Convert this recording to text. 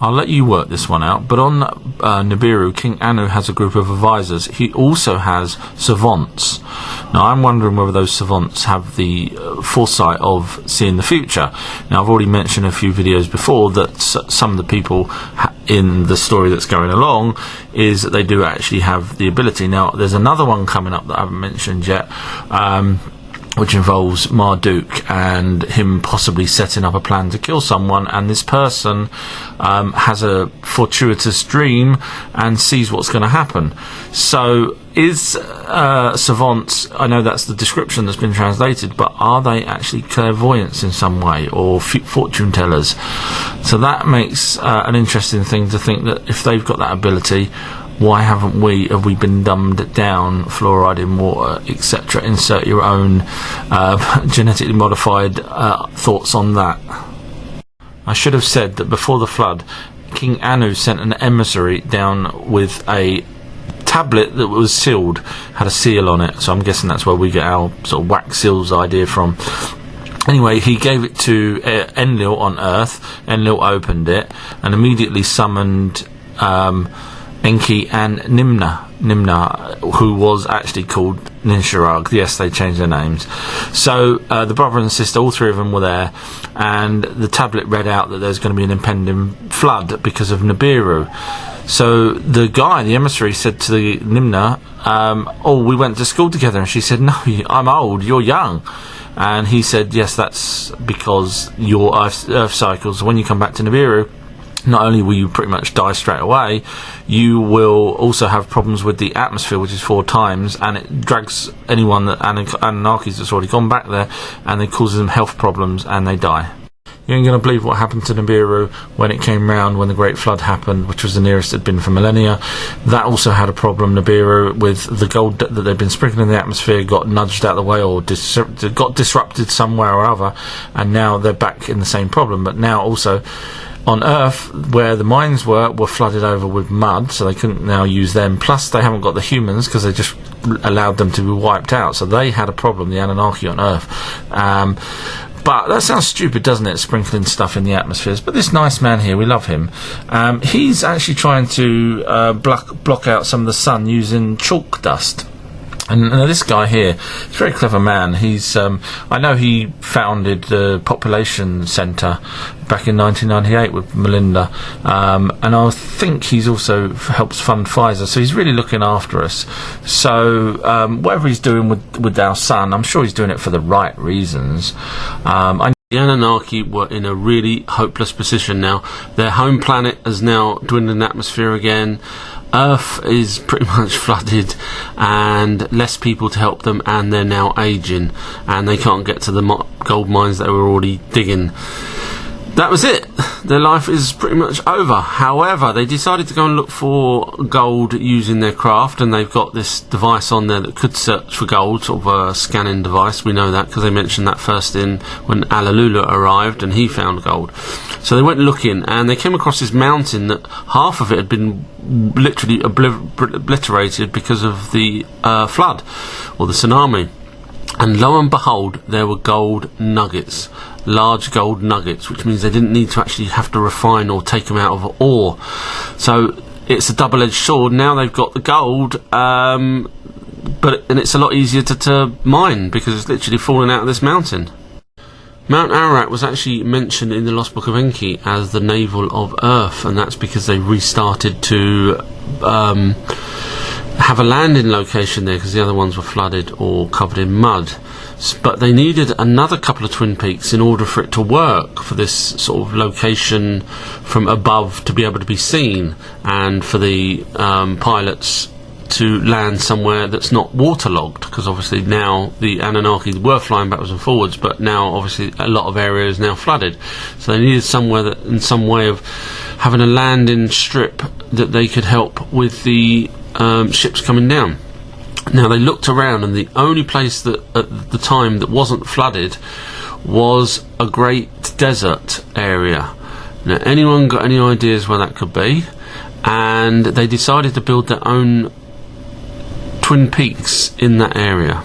I'll let you work this one out, but on Nibiru, King Anu has a group of advisors. He also has savants. Now, I'm wondering whether those savants have the foresight of seeing the future. Now, I've already mentioned a few videos before that some of the people in the story that's going along is that they do actually have the ability. Now, there's another one coming up that I haven't mentioned yet, which involves Marduk and him possibly setting up a plan to kill someone, and this person has a fortuitous dream and sees what's going to happen. So is savants, I know that's the description that's been translated, but are they actually clairvoyants in some way, or fortune tellers? So that makes an interesting thing to think, that if they've got that ability, why have we been dumbed down, fluoride in water, etc.? Insert your own genetically modified thoughts on that. I should have said that before the flood, King Anu sent an emissary down with a tablet that was sealed, had a seal on it, so I'm guessing that's where we get our sort of wax seals idea from. Anyway, he gave it to Enlil on Earth. Enlil opened it and immediately summoned Enki and Nimna, who was actually called Ninshirag. Yes, they changed their names. So the brother and sister, all three of them were there, and the tablet read out that there's going to be an impending flood because of Nibiru. So the guy, the emissary, said to the Nimna, oh, we went to school together. And she said, no, I'm old, you're young. And he said, yes, that's because your Earth cycles, when you come back to Nibiru, not only will you pretty much die straight away, you will also have problems with the atmosphere, which is 4 times, and it drags anyone that Anunnakis that's already gone back there, and it causes them health problems, and they die. You ain't going to believe what happened to Nibiru when it came round, when the Great Flood happened, which was the nearest it had been for millennia. That also had a problem, Nibiru, with the gold that they'd been sprinkling in the atmosphere, got nudged out of the way, or got disrupted somewhere or other, and now they're back in the same problem. But now also on Earth, where the mines were flooded over with mud, so they couldn't now use them. Plus, they haven't got the humans because they just allowed them to be wiped out. So they had a problem, the Anunnaki on Earth. But that sounds stupid, doesn't it, sprinkling stuff in the atmospheres? But this nice man here, we love him. He's actually trying to block out some of the sun using chalk dust. And this guy here, he's a very clever man. He's, I know he founded the Population Centre back in 1998 with Melinda, and I think he's also helps fund Pfizer, so he's really looking after us. So whatever he's doing with our sun, I'm sure he's doing it for the right reasons. The Anunnaki were in a really hopeless position now. Their home planet has now dwindled in atmosphere again. Earth is pretty much flooded and less people to help them, and they're now aging and they can't get to the gold mines that they were already digging. That was it. Their life is pretty much over. However, they decided to go and look for gold using their craft, and they've got this device on there that could search for gold, sort of a scanning device. We know that because they mentioned that first in when Alalula arrived and he found gold. So they went looking and they came across this mountain that half of it had been literally obliterated because of the flood or the tsunami. And lo and behold, there were gold nuggets, large gold nuggets, which means they didn't need to actually have to refine or take them out of ore. So it's a double-edged sword. Now they've got the gold, and it's a lot easier to mine because it's literally falling out of this mountain. Mount Ararat was actually mentioned in the Lost Book of Enki as the navel of Earth, and that's because they restarted to have a landing location there because the other ones were flooded or covered in mud. But they needed another couple of twin peaks in order for it to work, for this sort of location from above to be able to be seen, and for the pilots to land somewhere that's not waterlogged, because obviously now the Anunnaki were flying backwards and forwards, but now obviously a lot of area is now flooded. So they needed somewhere that, in some way of having a landing strip that they could help with the ships coming down. Now they looked around, and the only place that at the time that wasn't flooded was a great desert area. Now, anyone got any ideas where that could be? And they decided to build their own twin peaks in that area.